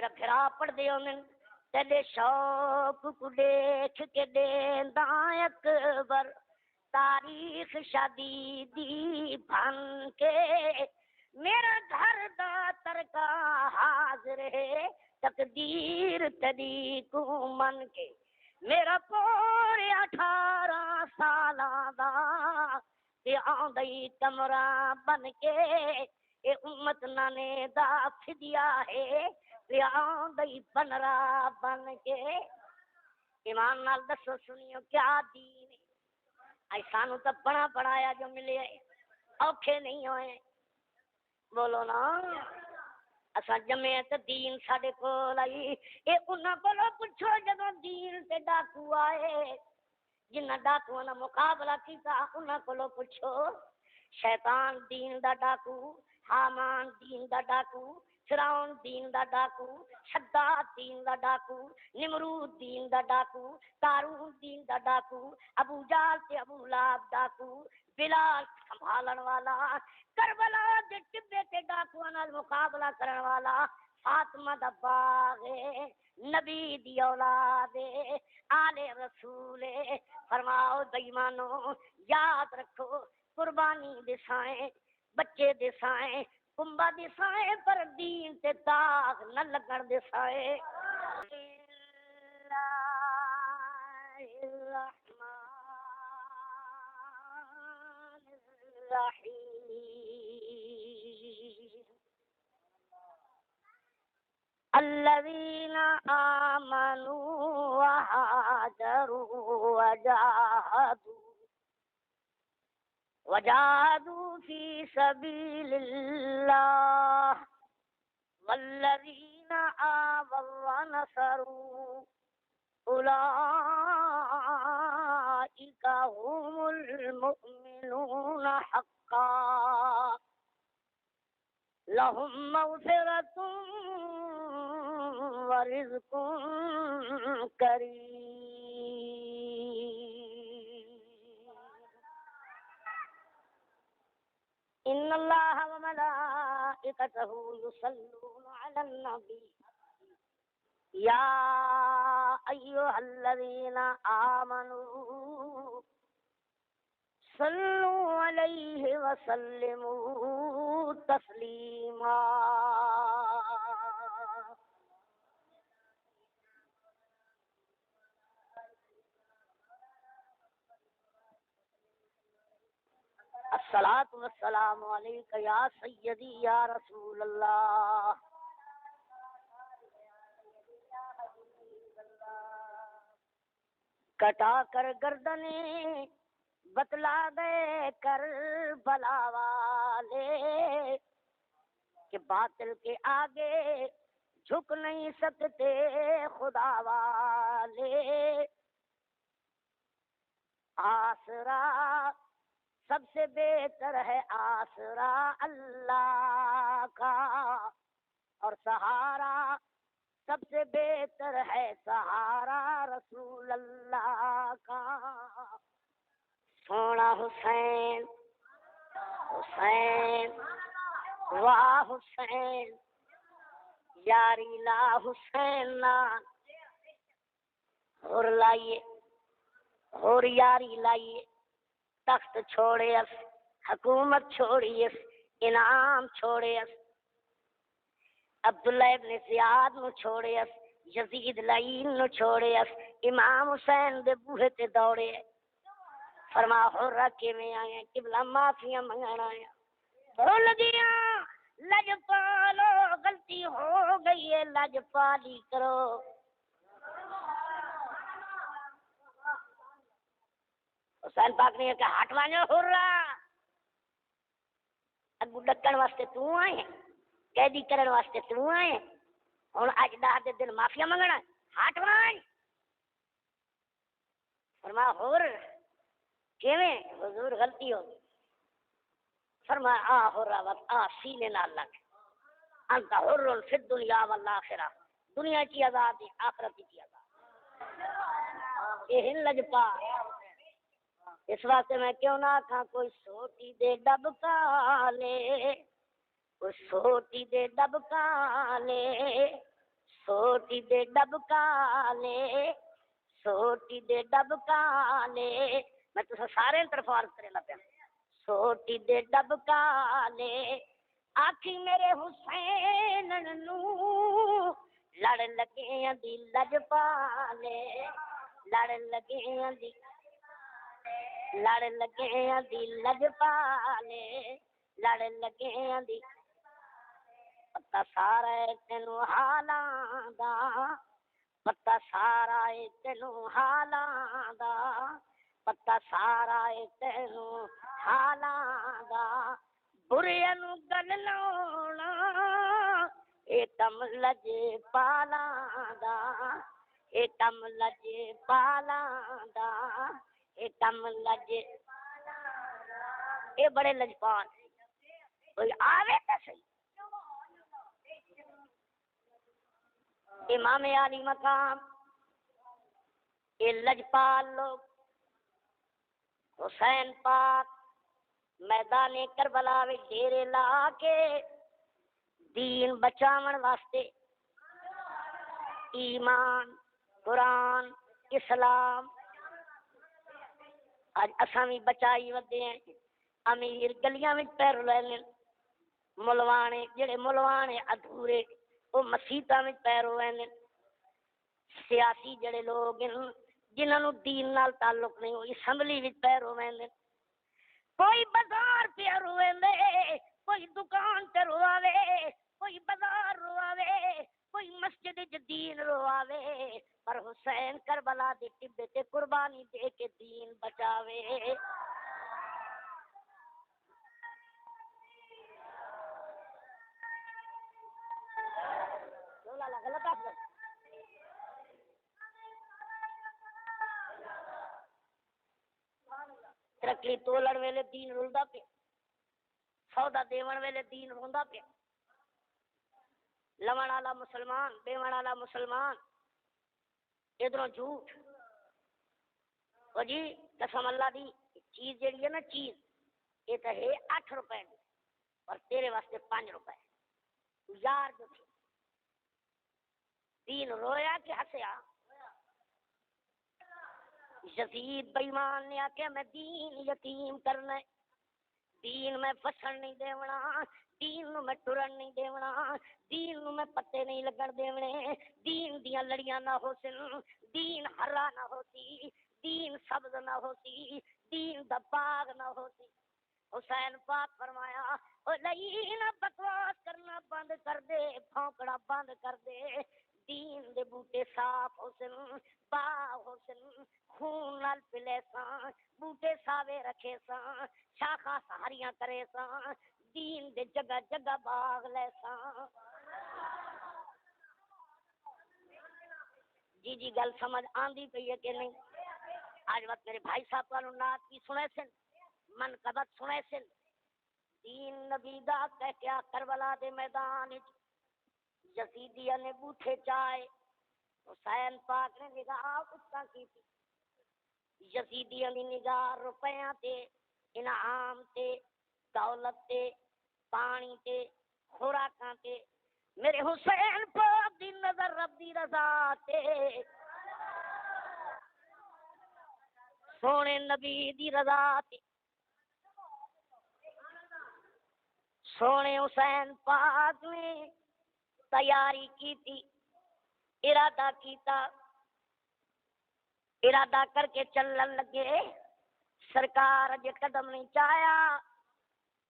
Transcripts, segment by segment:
میرا پھرا پڑھ دیو من تیرے شوق کو دیکھ کے دیندا اکبر تاریخ شادی دی بن کے میرا گھر دا ترکا حاضر ہے تقدیر تیری کو من کے میرا پورے 18 سالاں دا تے آندئی کمرہ بن کے اے امت نانے دا فدیہ ہے تے آندئی بنرا بن کے ایمان نال دسو سنیو کیا دین ہے اے سانو تو بڑا پڑھایا جو ملے اوکھے نہیں ہوئے بولو نا اسا جمعے تے دین ساڈے کول آئی اے انہاں کولوں پوچھو جدوں دین تے ڈاکو آئے جنہاں ڈاکواں دا مقابلہ کیتا انہاں کولوں پوچھو شیطان دین دا ڈاکو حامان دین دا ڈاکو فرعون دین دا ڈاکو شداد دین دا ڈاکو نمرود دین دا ڈاکو قارون دین دا ڈاکو ابو جہل تے ابو لہب ڈاکو بلال سنبھالن والا کربلا دے ٹبے تے ڈاکواں نال مقابلہ کرن والا فاطمہ دا باغ نبی دی اولاد آل رسول فرماؤ بےایمانو یاد رکھو قربانی دسائیں بچے دسائیں کنبا دسائیں پر دین تے داغ نہ لگن دسائیں الرحمن الرحیم الذین آمنوا وهاجروا وجاهدوا في سبيل الله والذين آووا ونصروا أولئك هم المؤمنون حقا لهم مغفرة ورزق كريم إن الله وملائكته يصلون على النبي يا أيها الذين آمنوا صلوا عليه وسلموا تسليما الصلاۃ والسلام علیک یا سیدی یا رسول اللہ کٹا کر گردنے بتلا دے کر بلا والے کہ باطل کے آگے جھک نہیں سکتے خدا والے آسرا سب سے بہتر ہے آسرا اللہ کا اور سہارا سب سے بہتر ہے سہارا رسول اللہ کا سونا حسین حسین واہ حسین یاری لا حسین اور لائیے اور یاری لائیے تخت چھوڑے اس حکومت چھوڑی اس انعام چھوڑے اس عبداللہ ابن زیاد نو چھوڑے اس یزید لعین نو چھوڑے اس امام حسین دے بوہے تے دوڑے فرما حرہ کے میں آئے قبلہ معافیاں منگن آئے بھول دیا لج پالو غلطی ہو گئی ہے لج پالی کرو حسین پاک نے کہا ہٹوانے حرہ اگو ڈکن واسطے تو آئے قیدی کرن واسطے تو آئے ہن اج دہ دے دن معافیا منگنا ہٹوائیں فرما حر کیویں حضور غلطی ہو گئی فرمایا آ حرہ وقت آ سینے نال لگ انت حر فی الدنیا والآخرہ دنیا کی آزاد ہے آخرت کی آزاد یہ ہن لج پا اس واسطے میں کیوں نہ کھاں کوئی سوٹی دے ڈب کالے کوئی سوٹی دے ڈب کالے سوٹی دے ڈب کالے سوٹی دے ڈب کالے میں تو سارے طرف عرض کرے لا پیا سوٹی دے ڈب کالے آکھی میرے حسین نو لڑ لگے دی لج پالے لڑ لگے دی لڑ لگے دی لج پالے لڑ لگے دی پتا سارا ہے تینوں حالاں دا پتا سارا ہے تینوں حالاں دا پتا سارا ہے تینوں حالاں دا بریاں نوں گل لاونا اے کم لج پالاں دا اے کم لج پالاں دا اے کم لج اے بڑے لجپال کوئی آوے تے صحیح امام علی مقام یہ لجپال لوگ حسین پاک میدان کربلا میں ڈیرے لا کے دین بچاون واسطے ایمان قرآن اسلام اج اساں بھی بچائی ودے ہیں امیر گلیاں میں پیر لینے ملوانے جڑے ملوانے ادھورے وہ مسیطاں میں پیر لینے سیاسی جڑے لوگ جنہاں نو دین نال تعلق نہیں وہ اسمبلی وچ پیر لینے کوئی بازار پہ روے کوئی دکان تے رواوے کوئی بازار رواوے کوئی مسجد وچ دین رواوے پر حسین کربلا دے ٹبے تے قربانی دے کے دین بچاوے ترقی تولن ویلے دین رلدا پیا سودا دیون ویلے دین روندا پیا لون والا مسلمان دیون والا مسلمان ادھروں جھوٹ او جی قسم اللہ دی چیز جڑی ہے نا چیز یہ تو ہے 8 روپے دی اور تیرے واسطے 5 روپے یار جو تھی دین رویا کہ ہسیا یزید بےمان نے آکھیا میں دین یتیم کرنا ہے دین میں فسن نہیں دیونا دین نو میں ٹرن نہیں دیونا دین نو میں پتے نہیں لگن دیونے دین دیاں لڑیاں نہ ہو سن دین ہرا نہ ہوتی دین سبز نہ ہوتی دین دا باغ نہ ہوتی حسین پاک فرمایا او لئی نہ بکواس کرنا بند کر دے بھونکڑا بند کر دے دین دے بوٹے صاف ہو سن باغ ہو سن خون نال پلے سان بوٹے ساوے رکھے سان شاخا سہاریاں کرے سان دین دے جگہ جگہ باغ لے سان جی گل سمجھ آندی پئی ہے کہ نہیں آج وقت میرے بھائی صاحب کو نعت کی سنے سن منقبت سنے سن دین نبی دا کہہ کیا کربلا دے میدان یزیدیاں نے بوٹھے چائے حسین پاک نے نگاہ اٹھا کی تھی یزیدیاں دی نگاہ روپیاں تے انعام تے دولت تے پانی تے خوراکاں تے میرے حسین پاک دی نظر رب دی رضا تے سونے نبی دی رضا تے سونے حسین پاک نے تیاری کی تھی ارادہ کر کے چلن لگے سرکار اجے قدم نہیں چاہیا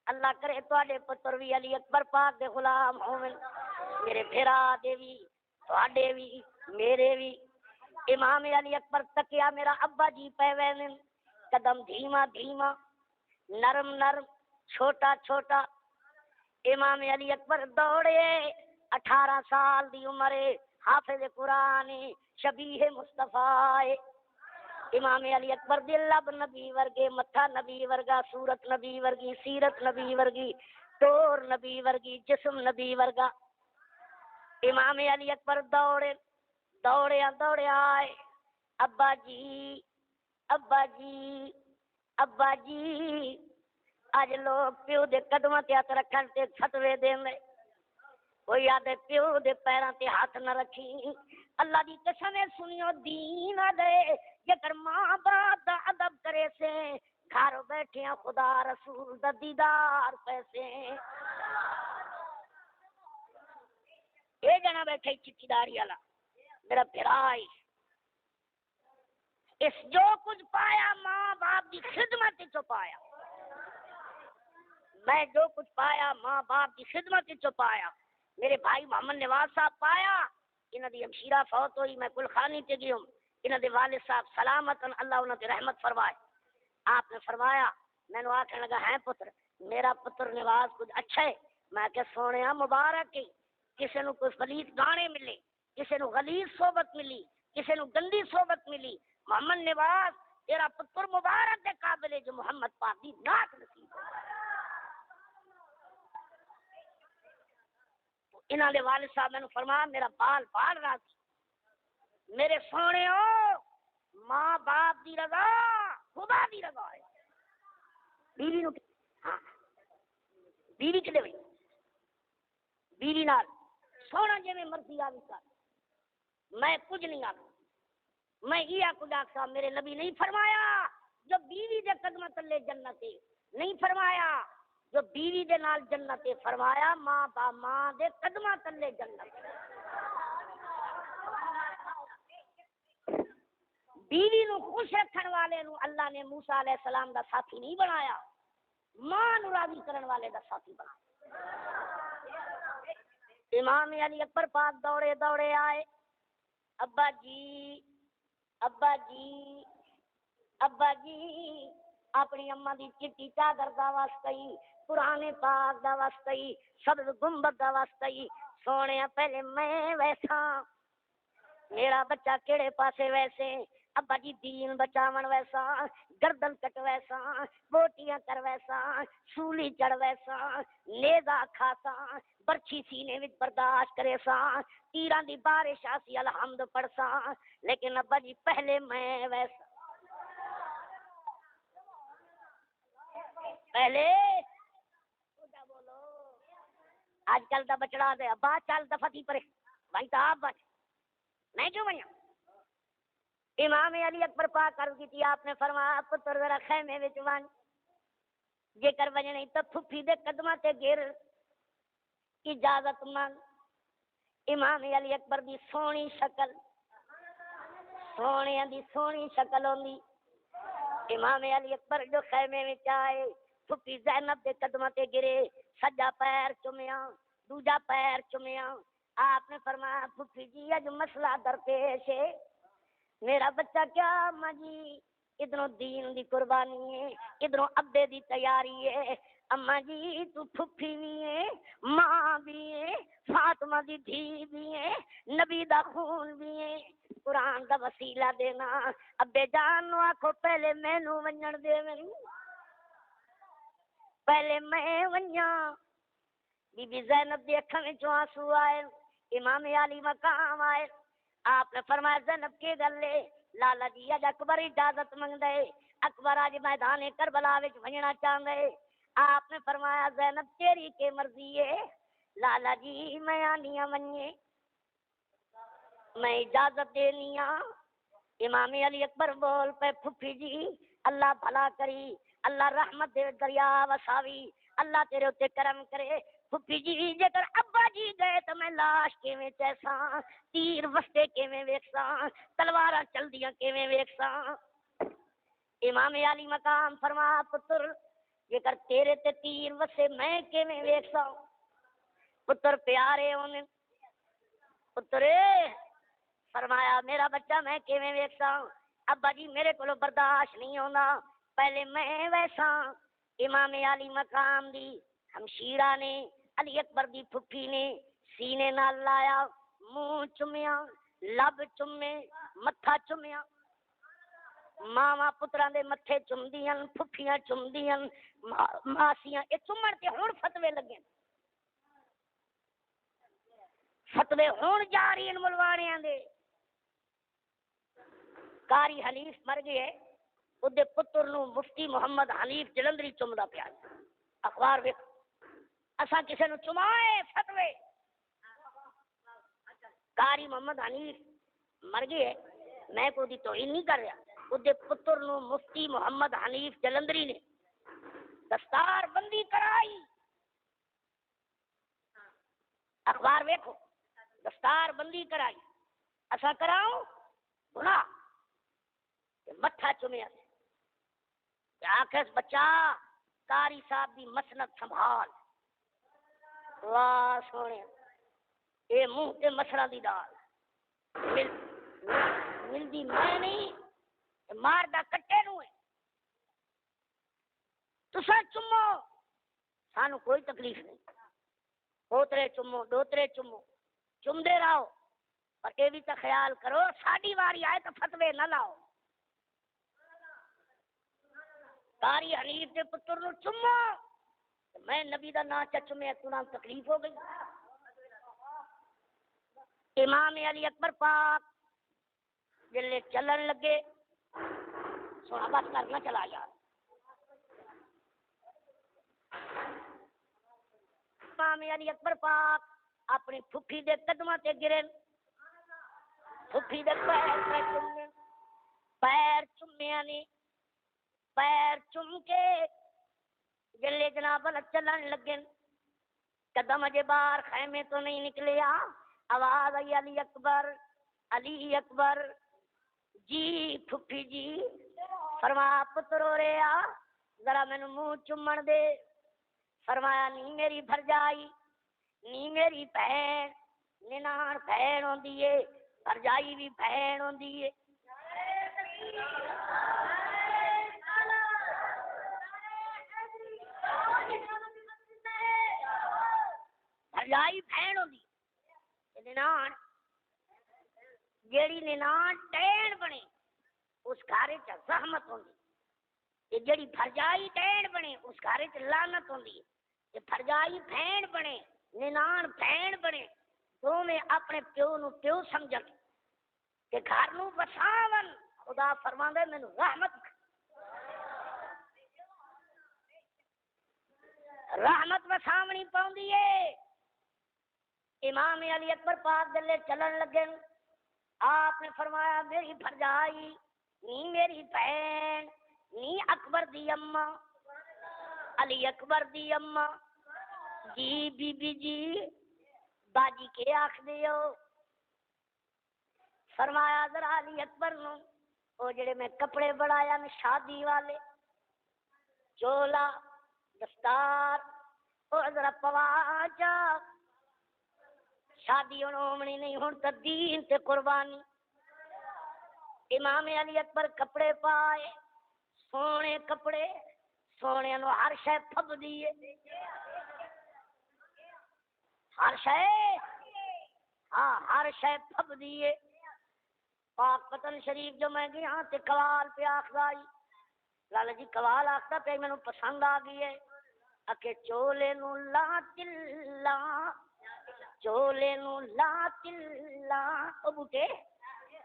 اللہ کرے تواڈے پتر بھی علی اکبر پاک دے غلام ہوون میرے بھرا دے بھی تواڈے بھی میرے بھی امام علی اکبر تکیا میرا ابا جی پے وین قدم دھیما دھیما نرم نرم چھوٹا چھوٹا امام علی اکبر دوڑے 18 سال دی عمر حافظ قرآن شبیہ مصطفیٰ امام علی اکبر دے لب نبی ورگے متھا نبی ورگا صورت نبی ورگی سیرت نبی ورگی ٹور نبی ورگی جسم نبی ورگا امام علی اکبر دوڑے آئے ابا جی ابا جی ابا جی اج لوگ پیو دے قدماں تے ہاتھ رکھن تے فتوی دین کوئی آدھے پیو دے پیراں تے ہاتھ نہ رکھی، اللہ دی قسم ہے سنیو دین آ دے جے ماں باپ دا ادب کرے سے گھر بیٹھے خدا رسول دا دیدار پیسے اے جنا بیٹھے چٹھی داری والا میرا بھرائی اس جو کچھ پایا ماں باپ کی خدمت چ پایا، میں جو کچھ پایا ماں باپ کی خدمت چ پایا، میرے بھائی محمد نواز صاحب پایا، انہاں دی ہمشیرہ فوت ہوئی میں گلخانی تے گیوں، انہاں دے والد صاحب سلامت اللہ انہاں تے رحمت فرمائے۔ آپ نے فرمایا مینوں آکھنے لگا ہے پتر میرا پتر نواز کچھ اچھا ہے، میں کہ سونیا مبارک ہے، کسی نو کوئی غلیظ گانے ملے، کسی نو غلیظ صحبت ملی، کسی نو گندی صحبت ملی، محمد نواز تیرا پتر مبارک دے قابل ہے جو محمد پاک دی نعت نصیب ہو۔ انہاں دے والد صاحب نے فرمایا میرا بال بال راضی، میرے سونے ماں باپ دی رضا خدا دی رضا ہے، بیوی نو ہاں بیوی کدے ہوئی بیوی نال سونا جی میں مرضی آ کر میں کچھ نہیں آتا، میں یہ کچھ آخا میرے نبی نہیں فرمایا جو بیوی دے قدم تلے جنت ہے، نہیں فرمایا جو بیوی دے نال جنت ہے، فرمایا ماں با ماں دے قدم تلے جنت ہے۔ بیوی نو خوش رکھن والے نو اللہ نے موسیٰ علیہ السلام دا ساتھی نہیں بنایا، ماں نو راضی کرن والے دا ساتھی بنایا۔ امام علی اکبر پاک دوڑے دوڑے آئے، ابا جی ابا جی ابا جی اپنی اما دی چٹی چادر دا واسطے پرانے پاک دا واسطے سبز گنبد دا واسطے سونے پہلے میں ویسا میرا بچہ کیڑے پاسے ویسے ابا جی دین بچاون ویسا گردن کٹ ویسا بوٹیاں کر ویسا سولی چڑھ ویسا نیزا کھاسا برچھی سینے وچ برداشت کرے سا تیران دی بارش آسی الحمد پڑھ سا لیکن ابا جی پہلے میں ویسا پہلے بولو آج کل دا بچڑا دے ابا چل دفتی پرے بھائی تو آپ بچ میں کیوں بنیا۔ امام علی اکبر پاک عرض کی تھی آپ نے فرمایا پتر ذرا خیمے وچ ون جے کر وجنے تو پھپھی دے قدماں تے گر اجازت منگ۔ امام علی اکبر دی سونی شکل سونے دی سونی شکل ہوندی، امام علی اکبر جو خیمے وچ آئے پھپھی زینب دے قدماں تے گرے، سجا پیر چومیا دوجا پیر چومیا، آپ نے فرمایا پھپھی جی اج مسئلہ درپیش ہے، میرا بچہ کیا اما جی ادھروں دین دی قربانی ہے ادھروں ابے دی تیاری ہے، اما جی تو پھپھی بھی ہے ماں بھی ہے فاطمہ دی دھی بھی ہے نبی دا خون بھی ہے، قرآن دا وسیلہ دینا، ابے جان نو آکھو پہلے مینوں ونجن دے پہلے میں ونجاں۔ بی بی زینب دی اکھاں وچوں آنسو آئے، امام علی مقام آئے، آپ نے فرمایا زینب کے گلے لالا جی اج اکبر اجازت منگ دے، اکبر آج میدان کربلا وچ ونجنا چاہندے، آپ نے فرمایا زینب تیری کے مرضی ہے، لالا جی میں آنیاں ونجے میں اجازت دینی ہاں۔ امام علی اکبر بول پہ پھپھی جی اللہ بھلا کری اللہ رحمت دے دریا وساوی اللہ تیرے اتے کرم کرے، پھپھی جی جے کر ابا جی گئے تو میں لاش کیویں چیساں تیر وستے کیویں ویکھساں تلواراں چلدیاں کیویں ویکھساں۔ امام علی مقام فرما پتر جے کر تیرے تے تیر وسے میں کیویں ویکھساں، پتر پیارے ہونے پترے فرمایا میرا بچہ میں کیویں ویکھساں، ابا جی میرے کولوں برداشت نہیں ہوندا پہلے میں ویسا۔ امام علی مقام دی ہمشیرہ نے علی اکبر دی پھپھی نے سینے نال لایا منہ چومیا لب چومے متھا چومیا، ماواں پتراں دے متھے چومدیاں پھپھیاں چومدیاں ماسیاں اے چومن تے ہن فتوی لگے فتوی ہن جاری ان ملوانیاں دے۔ قاری حنیف مر گئے اودے پتر نو مفتی محمد حنیف جلندری چومدا پیا، اخبار ویکھ اساں کسے نو چمائے فتوی قاری محمد حنیف مر گئے، میں کو دی توہین نہیں کر رہا، اودے پتر نو مفتی محمد حنیف جلندری نے دستار بندی کرائی، اخبار ویکھو، دستار بندی کرائی، اسا کراؤ گناہ متھا چومیا آخس بچہ قاری صاحب دی مسند سنبھال، واہ سونے اے منہ تے مسرا دی دال ملدی میں نہیں مار دا کٹے نو ہے، تسا چمو سانو کوئی تکلیف نہیں، پوترے چمو دوترے چمو چم دے رہو، پر اے بھی تو خیال کرو ساڈی واری آئے تو فتوے نہ لاؤ، قاری حنیف دے پتر نو چمو میں نبی دا نام چچمے تنا تکلیف ہو گئی۔ امام علی اکبر پاک جلے چلن لگے، سونا بات کرنا چلا یار، امام علی اکبر پاک اپنی پھپھی دے قدماں تے گرن، پھپھی دے پیر چومیا نے، پیر چوم کے جلے جناب چلن لگے، قدم اجے باہر خیمے تو نہیں نکلیا، آواز آئی علی اکبر علی اکبر، جی پھپھی جی، فرمایا پتر ہو رہے آ ذرا مینوں منہ چومن دے، فرمایا نہیں میری بھرجائی، نہیں میری بہن، ننان بہن ہوندی ہے، بھرجائی بھی بہن ہوندی ہے، بھرجائی بہن ہوندی ننان، جیڑی ننان ٹین بنے اس گھر چ زحمت ہوندی، یہ جیڑی بھرجائی ٹین بنے اس گھر چ لعنت ہوندی، یہ بھرجائی بہن بنے ننان بہن بنے دوویں اپنے پیو نو پیو سمجھن کہ گھر نو وساون، خدا فرماندا ہے مینوں رحمت وساونی پوندی ہے۔ امام علی اکبر پاک دلے چلن لگے، آپ نے فرمایا میری بھرجائی نی میری بہن نی اکبر دی اماں، علی اکبر دی اماں، جی بی بی جی باجی کے آکھ دیو، فرمایا ذرا علی اکبر نو او جڑے میں کپڑے بڑایا نے شادی والے چولا دستار او ذرا پوا جا، شادی ہونی نہیں ہن تے دین تے قربانی، امام علی اکبر کپڑے پائے سونے کپڑے، سونے نو ہر شے پھب دیے، ہر شے ہاں ہر شے پھب دیے، پاک پتن شریف جو میں گیا تے قوال پہ آخدائی لالا جی قوال آخدا پہ مینوں پسند آ گئی ہے، اکے چولے نو لا تلا چولے نو لا تلا او بوٹے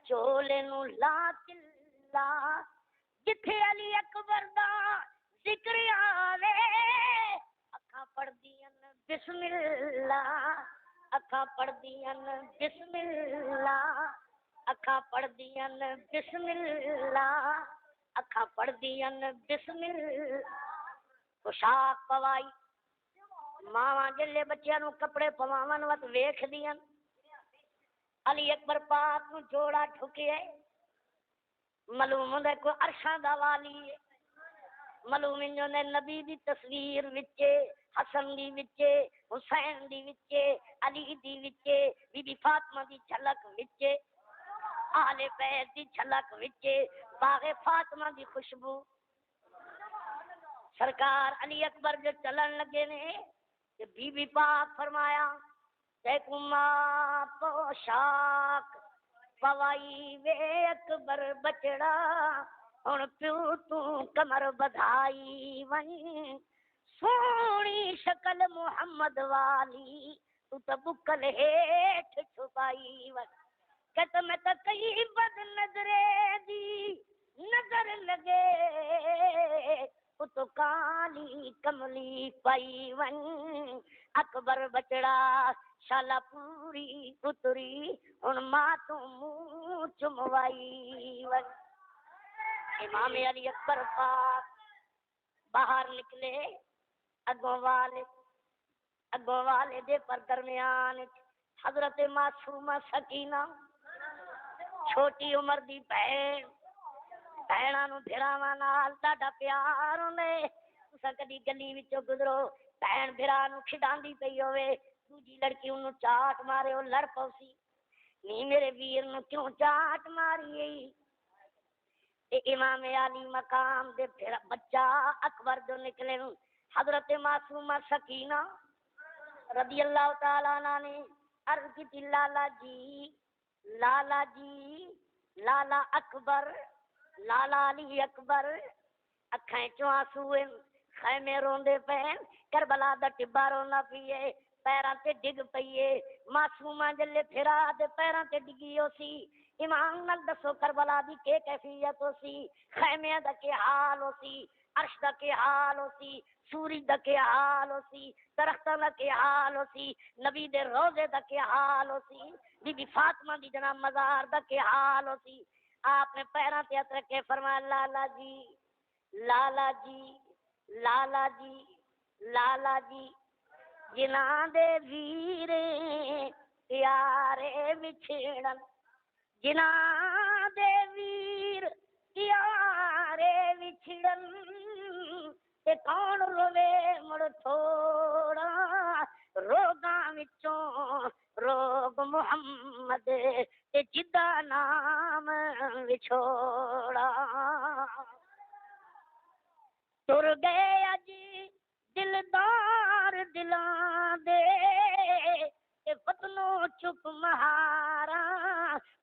چولے نو لا تلا جتھے علی اکبر دا ذکر آوے اکھاں پڑھدیاں بسم اللہ، اکھاں پڑھدیاں بسم اللہ، اکھاں پڑھدیاں بسم اللہ، اکھاں پڑھدیاں بسم اللہ، پوشاک پوائی ماواں جلے بچیاں نو کپڑے پواون وقت ویکھدیاں، علی اکبر پاک نو جوڑا ٹھکیا، معلوم ہوندا کوئی عرشاں دا والی ہے، معلوم نے نبی دی تصویر وچے، حسن دی وچے، حسین دی وچے، علی دی وچے، بی بی فاطمہ دی جھلک وچے، آل بیت دی جھلک وچے، باغ فاطمہ دی خوشبو، سرکار علی اکبر جو چلن لگے نے کہ بی بی پاک فرمایا تیکما پوشاک پوائی وے اکبر بچڑا ہن پیو تو کمر بدھائی ون سونی شکل محمد والی تو بکل ہیٹھ چھپائی ون کہتا میں تو کئی بد نظرے دی نظر لگے تو کالی کملی پائی ون اکبر بچڑا شالا پوری اتری ہن ماں تو منہ چموائی امام علی اکبر پاک باہر نکلے اگوں والے دے پر درمیان حضرت معصومہ سکینہ چھوٹی عمر دی بہناں نو بھراواں نال تہاڈا پیار ہوندے تساں کدی گلی وچوں گزرو بہن بھرا نو کھڈاندی پئی ہوے دوجی لڑکی انہوں چاٹ مارے وہ لڑ پوسی نہیں میرے ویر نو کیوں چاٹ ماری امام علی مقام دے پھر بچہ اکبر جو نکلے حضرت معصومہ سکینہ رضی اللہ تعالی عنہ نے عرض کی تھی لالا جی لالا اکبر لالا علی اکبر اکھیں چوں آنسو خیمے روندے پین کربلا دا ٹبا رونا پیے پیراں تے ڈگ پئیے معصومہ جلے پھرا دے پیراں تے ڈگی ہو سی ایمان نال دسو کربلا دی کے کیفیت ہو سی خیمے دا کے حال ہو سی عرش دا کے حال ہو سی سورج دا کے حال ہو سی درختاں دا کے حال ہو سی نبی دے روزے دا کے حال ہو سی بی بی فاطمہ دی جناب مزار دا کے حال ہو سی آپ نے پیراں تے ہاتھ رکھے فرمایا لالا جی جناں دے ویرے پیارے وچھڑن جناں دے ویر پیارے وچھڑن تے کون روے مڑ تھوڑا روگاں وچوں روگ محمد تے جدا نام وچھوڑا تر گئے اج دلدار دلاں دے فتنو چپ مہارا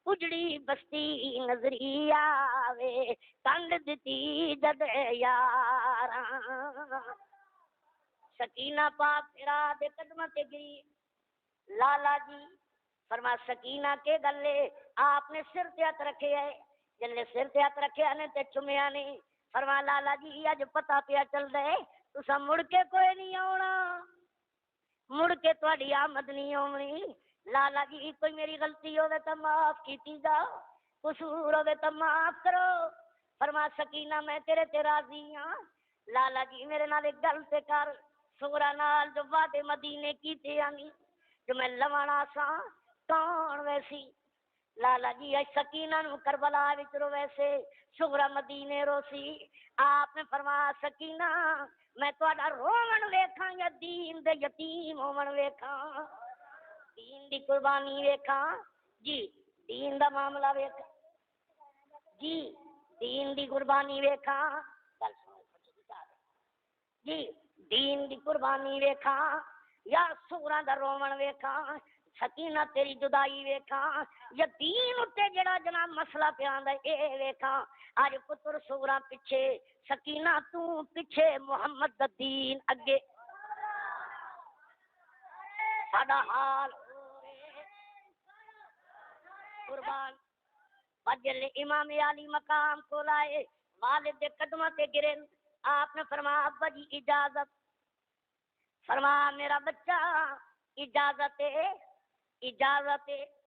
اجڑی بستی نظری آوے کنڈ دتی جد یارا سکینہ پاک پھرا دے قدمہ تے گری لالا جی فرما سکینہ کے گلے آپ نے سر تے ہاتھ رکھے ہے جلے سر تے ہاتھ رکھے نے تے چومیا نہیں فرما لالا جی اج پتہ پیا چل دے تساں مڑ کے کوئی نہیں آونا مڑ کے تہاڈی آمد نہیں ہونی لالا جی کوئی میری غلطی ہوے تے معاف کیتی جا قصور ہوے تے معاف کرو فرما سکینہ میں تیرے تے راضی ہاں لالا جی میرے نال ایک گل تے کر سورا نال جو وعدے مدینے کیتے آنی جو میں لوانا سا کون ویسی لالا جی اج سکینہ نو کربلا وچ رو ویسے سغرا مدینے روسی آپ نے فرمایا سکینہ میں تہاڈا روون ویکھاں یا دین دے یتیم ہون ویکھاں دین دی قربانی ویکھاں جی دین دا معاملہ ویکھ جی دین دی قربانی ویکھاں گل سنو جی دین دی قربانی ویکھاں یا سغرا دا روون ویکھاں سکینہ تیری جدائی ویکھاں یا دین اتے جڑا جناب مسئلہ پیاندا اے ویکھاں اج پتر سغرا پیچھے سکینہ تو پیچھے محمد دا دین اگے ساڈا حال قربان بجل امام علی مقام کو لائے والد دے قدموں تے گرے آپ نے فرمایا ابا جی اجازت فرمایا میرا بچہ اجازت ہے